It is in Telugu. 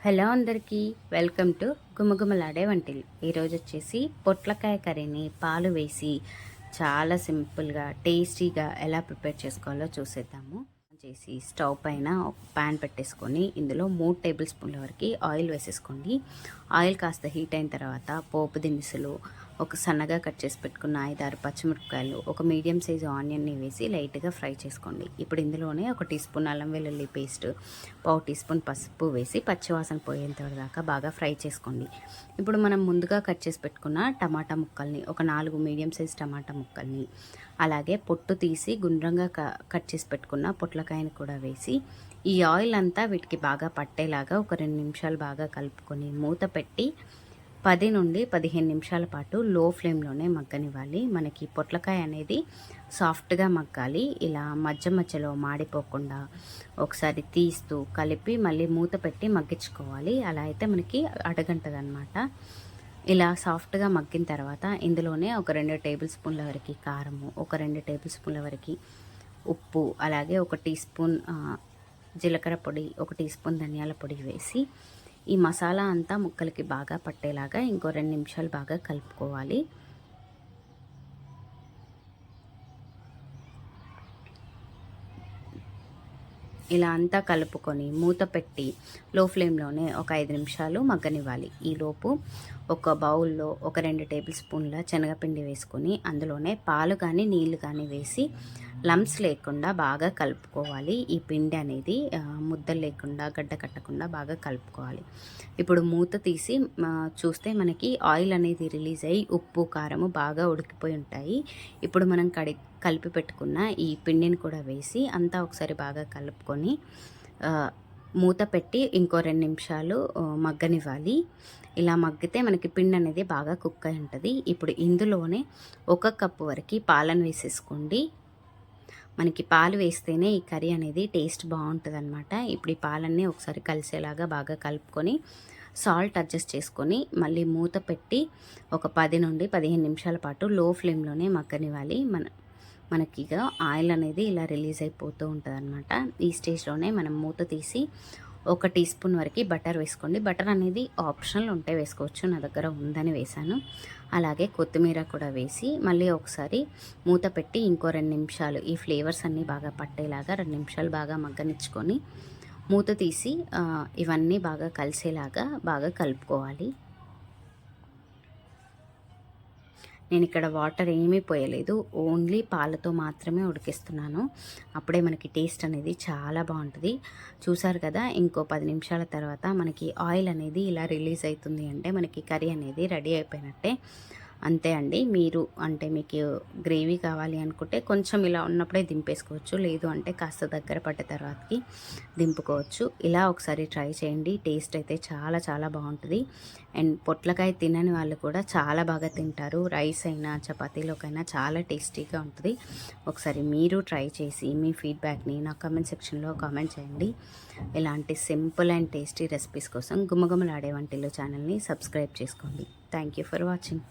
హలో అందరికీ వెల్కమ్ టు గుమగుమలాడే వంటిల్లు. ఈరోజు వచ్చేసి పొట్లకాయ కర్రీని పాలు వేసి చాలా సింపుల్గా టేస్టీగా ఎలా ప్రిపేర్ చేసుకోవాలో చూసేద్దాము. చేసి స్టవ్ పైన ఒక ప్యాన్ పెట్టేసుకొని ఇందులో 3 టేబుల్ స్పూన్ల వరకు ఆయిల్ వేసేసుకోండి. ఆయిల్ కాస్త హీట్ అయిన తర్వాత పోపు దినుసులు, ఒక సన్నగా కట్ చేసి పెట్టుకున్న 5-6 పచ్చిమిరపకాయలు, ఒక మీడియం సైజు ఆనియన్ని వేసి లైట్గా ఫ్రై చేసుకోండి. ఇప్పుడు ఇందులోనే 1 టీ స్పూన్ అల్లం వెల్లుల్లి పేస్ట్, 1/2 టీ స్పూన్ పసుపు వేసి పచ్చివాసన పోయేంత దాకా బాగా ఫ్రై చేసుకోండి. ఇప్పుడు మనం ముందుగా కట్ చేసి పెట్టుకున్న టమాటా ముక్కల్ని, ఒక 4 మీడియం సైజ్ టమాటా ముక్కల్ని, అలాగే పొట్టు తీసి గుండ్రంగా కట్ చేసి పెట్టుకున్న పొట్లకాయని కూడా వేసి ఈ ఆయిల్ అంతా వీటికి బాగా పట్టేలాగా ఒక 2 నిమిషాలు బాగా కలుపుకొని మూత పెట్టి 10 నుండి 15 నిమిషాల పాటు లో ఫ్లేమ్లోనే మగ్గనివ్వాలి. మనకి పొట్లకాయ అనేది సాఫ్ట్గా మగ్గాలి. ఇలా మధ్యలో మాడిపోకుండా ఒకసారి తీస్తూ కలిపి మళ్ళీ మూత పెట్టి మగ్గించుకోవాలి. అలా అయితే మనకి అడగంటదనమాట. ఇలా సాఫ్ట్గా మగ్గిన తర్వాత ఇందులోనే ఒక 2 టేబుల్ స్పూన్ల వరకు కారము, ఒక 2 టేబుల్ స్పూన్ల వరకు ఉప్పు, అలాగే 1 టీ స్పూన్ జీలకర్ర పొడి, 1 టీ స్పూన్ ధనియాల పొడి వేసి ఈ మసాలా అంతా ముక్కలకి బాగా పట్టేలాగా ఇంకో 2 నిమిషాలు బాగా కలుపుకోవాలి. ఇలా అంతా కలుపుకొని మూత పెట్టి లో ఫ్లేమ్లోనే ఒక 5 నిమిషాలు మగ్గనివ్వాలి. ఈలోపు ఒక బౌల్లో ఒక 2 టేబుల్ స్పూన్ల శనగపిండి వేసుకొని అందులోనే పాలు కానీ నీళ్లు కానీ వేసి లంప్స్ లేకుండా బాగా కలుపుకోవాలి. ఈ పిండి అనేది ముద్దలు లేకుండా గడ్డ కట్టకుండా బాగా కలుపుకోవాలి. ఇప్పుడు మూత తీసి చూస్తే మనకి ఆయిల్ అనేది రిలీజ్ అయ్యి ఉప్పు కారము బాగా ఉడికిపోయి ఉంటాయి. ఇప్పుడు మనం కలిపి పెట్టుకున్న ఈ పిండిని కూడా వేసి అంతా ఒకసారి బాగా కలుపుకొని మూత పెట్టి ఇంకో 2 నిమిషాలు మగ్గనివ్వాలి. ఇలా మగ్గితే మనకి పిండి అనేది బాగా కుక్ అయి ఉంటుంది. ఇప్పుడు ఇందులోనే 1 కప్పు వరకు పాలను వేసేసుకోండి. మనకి పాలు వేస్తేనే ఈ కర్రీ అనేది టేస్ట్ బాగుంటుంది అనమాట. ఇప్పుడు ఈ పాలన్నీ ఒకసారి కలిసేలాగా బాగా కలుపుకొని సాల్ట్ అడ్జస్ట్ చేసుకొని మళ్ళీ మూత పెట్టి ఒక 10 నుండి 15 నిమిషాల పాటు లో ఫ్లేమ్లోనే మగ్గనివ్వాలి. మనకి ఇక ఆయిల్ అనేది ఇలా రిలీజ్ అయిపోతూ ఉంటుంది అనమాట. ఈ స్టేజ్లోనే మనం మూత తీసి 1 టీ స్పూన్ వరకు బటర్ వేసుకోండి. బటర్ అనేది ఆప్షనల్, ఉంటే వేసుకోవచ్చు, నా దగ్గర ఉందని వేశాను. అలాగే కొత్తిమీర కూడా వేసి మళ్ళీ ఒకసారి మూత పెట్టి ఇంకో 2 నిమిషాలు ఈ ఫ్లేవర్స్ అన్నీ బాగా పట్టేలాగా 2 నిమిషాలు బాగా మగ్గనిచ్చుకొని మూత తీసి ఇవన్నీ బాగా కలిసేలాగా బాగా కలుపుకోవాలి. నేను ఇక్కడ వాటర్ ఏమీ పోయలేదు, ఓన్లీ పాలతో మాత్రమే ఉడికిస్తున్నాను. అప్పుడే మనకి టేస్ట్ అనేది చాలా బాగుంటుంది. చూసారు కదా, ఇంకో 10 నిమిషాల తర్వాత మనకి ఆయిల్ అనేది ఇలా రిలీజ్ అవుతుంది అంటే మనకి కర్రీ అనేది రెడీ అయిపోయినట్టే. అంతే అండి. మీరు అంటే మీకు గ్రేవీ కావాలి అనుకుంటే కొంచెం ఇలా ఉన్నప్పుడే దింపేసుకోవచ్చు, లేదు అంటే కాస్త దగ్గర పడ్డ తర్వాతకి దింపుకోవచ్చు. ఇలా ఒకసారి ట్రై చేయండి, టేస్ట్ అయితే చాలా చాలా బాగుంటుంది. అండ్ పొట్లకాయ తినని వాళ్ళు కూడా చాలా బాగా తింటారు. రైస్ అయినా చపాతీలోకైనా చాలా టేస్టీగా ఉంటుంది. ఒకసారి మీరు ట్రై చేసి మీ ఫీడ్బ్యాక్ని నా కామెంట్ సెక్షన్లో కామెంట్ చేయండి. ఇలాంటి సింపుల్ అండ్ టేస్టీ రెసిపీస్ కోసం గుమగుమలాడే వంటిల్లు ఛానల్ని సబ్స్క్రైబ్ చేసుకోండి. Thank you for watching.